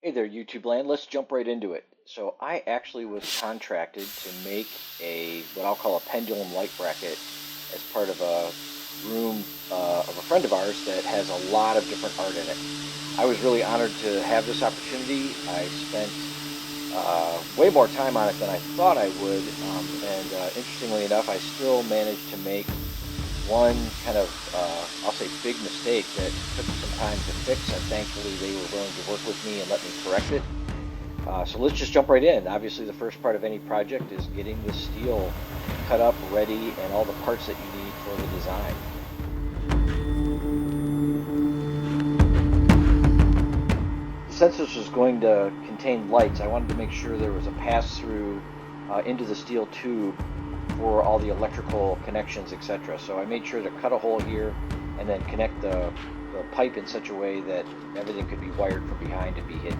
Hey there, YouTube land. Let's jump right into it. So I actually was contracted to make what I'll call a pendulum light bracket as part of a room of a friend of ours that has a lot of different art in it. I was really honored to have this opportunity. I spent way more time on it than I thought I would, and interestingly enough, I still managed to make one kind of, I'll say, big mistake that took some time to fix, and thankfully they were willing to work with me and let me correct it. So let's just jump right in. Obviously, the first part of any project is getting the steel cut up, ready, and all the parts that you need for the design. Since this was going to contain lights, I wanted to make sure there was a pass-through into the steel tube for all the electrical connections, etc. So I made sure to cut a hole here and then connect the pipe in such a way that everything could be wired from behind and be hidden.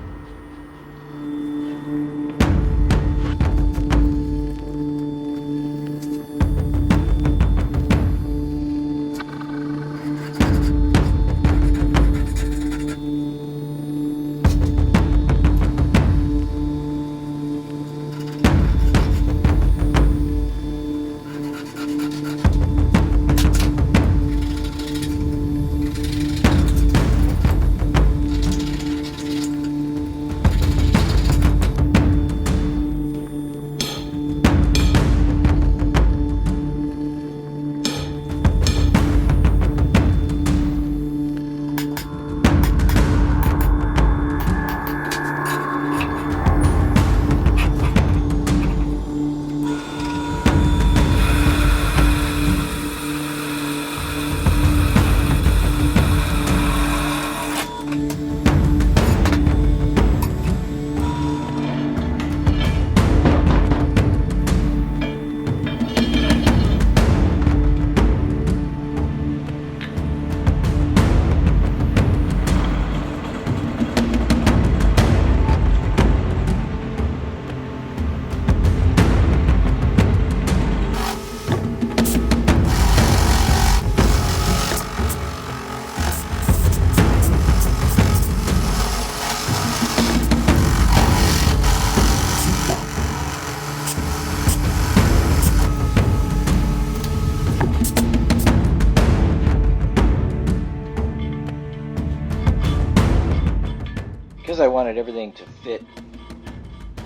Because I wanted everything to fit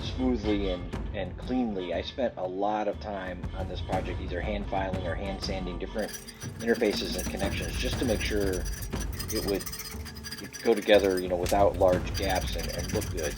smoothly and cleanly, I spent a lot of time on this project, either hand filing or hand sanding different interfaces and connections just to make sure it would go together, without large gaps and look good.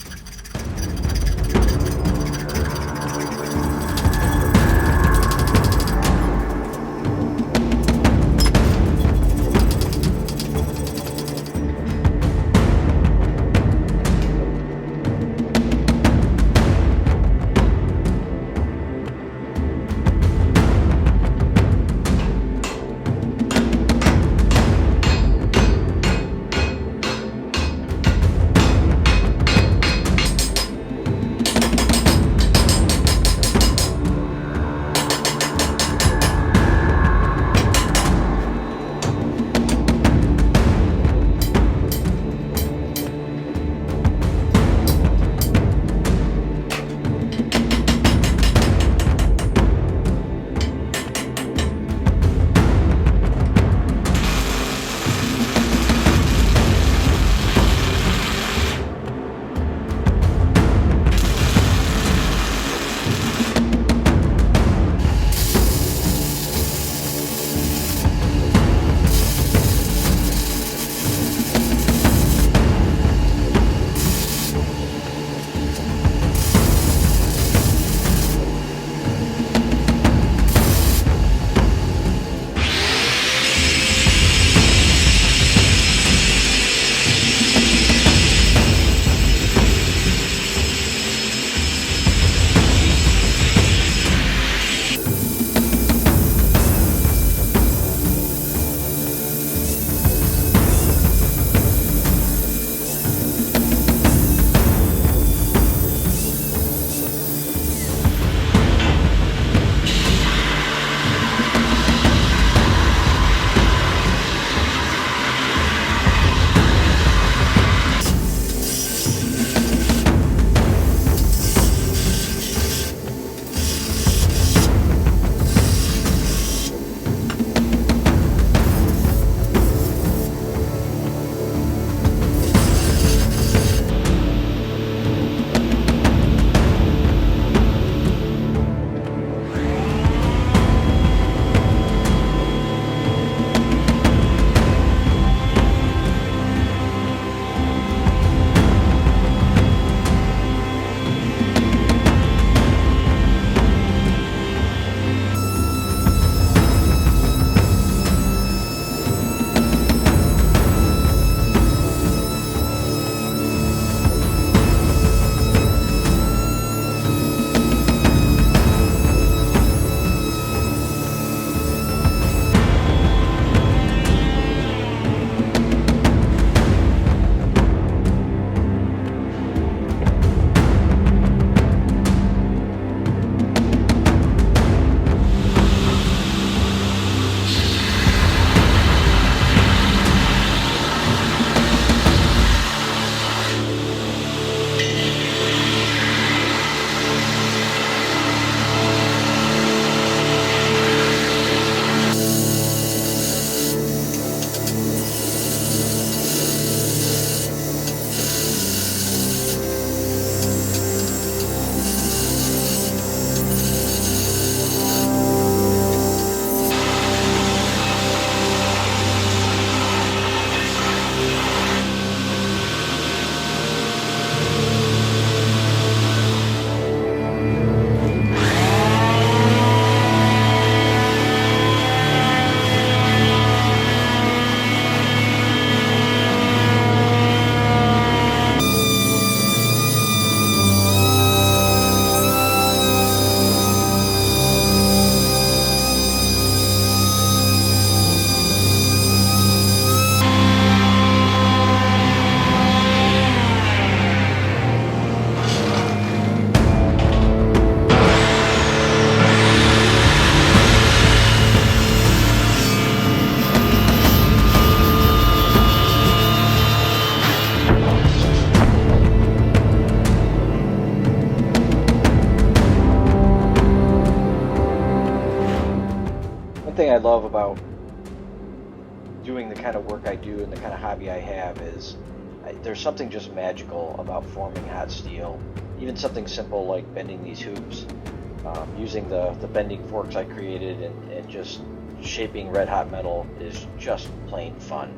love about doing the kind of work I do and the kind of hobby I have is there's something just magical about forming hot steel. Even something simple like bending these hoops, using the bending forks I created, and just shaping red hot metal is just plain fun.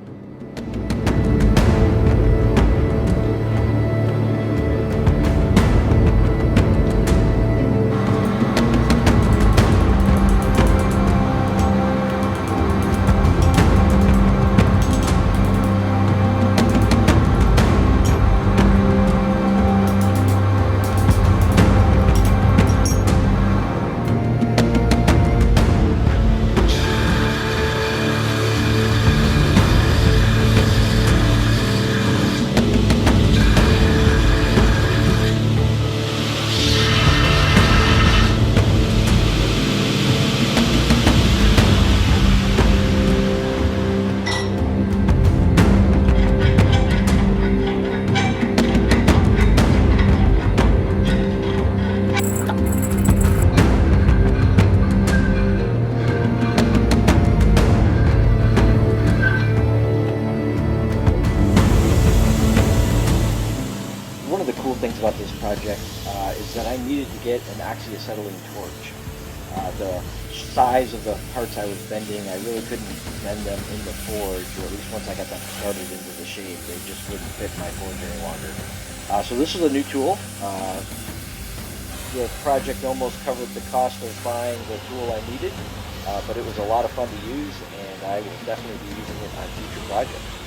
One of the cool things about this project is that I needed to get an oxyacetylene torch. The size of the parts I was bending, I really couldn't bend them in the forge, or at least once I got them started into the shape, they just wouldn't fit my forge any longer. So this is a new tool. The project almost covered the cost of buying the tool I needed, but it was a lot of fun to use, and I will definitely be using it on future projects.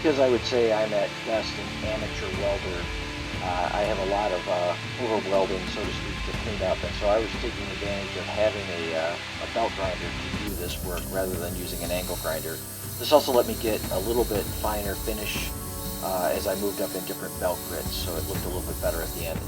Because I would say I'm at best an amateur welder, I have a lot of over welding, so to speak, to clean up, and so I was taking advantage of having a belt grinder to do this work rather than using an angle grinder. This also let me get a little bit finer finish as I moved up in different belt grits, so it looked a little bit better at the end.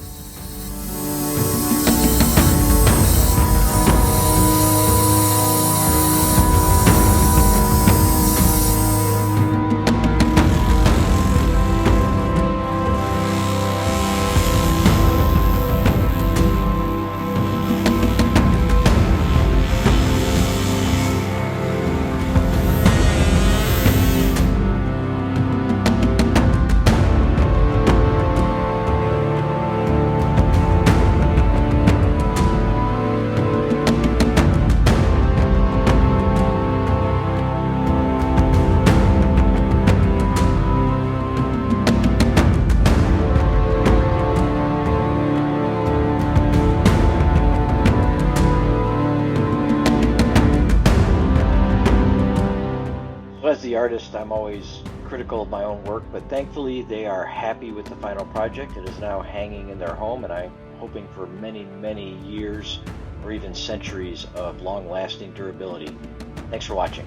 the artist, I'm always critical of my own work, but thankfully they are happy with the final project. It is now hanging in their home, and I'm hoping for many, many years or even centuries of long-lasting durability. Thanks for watching.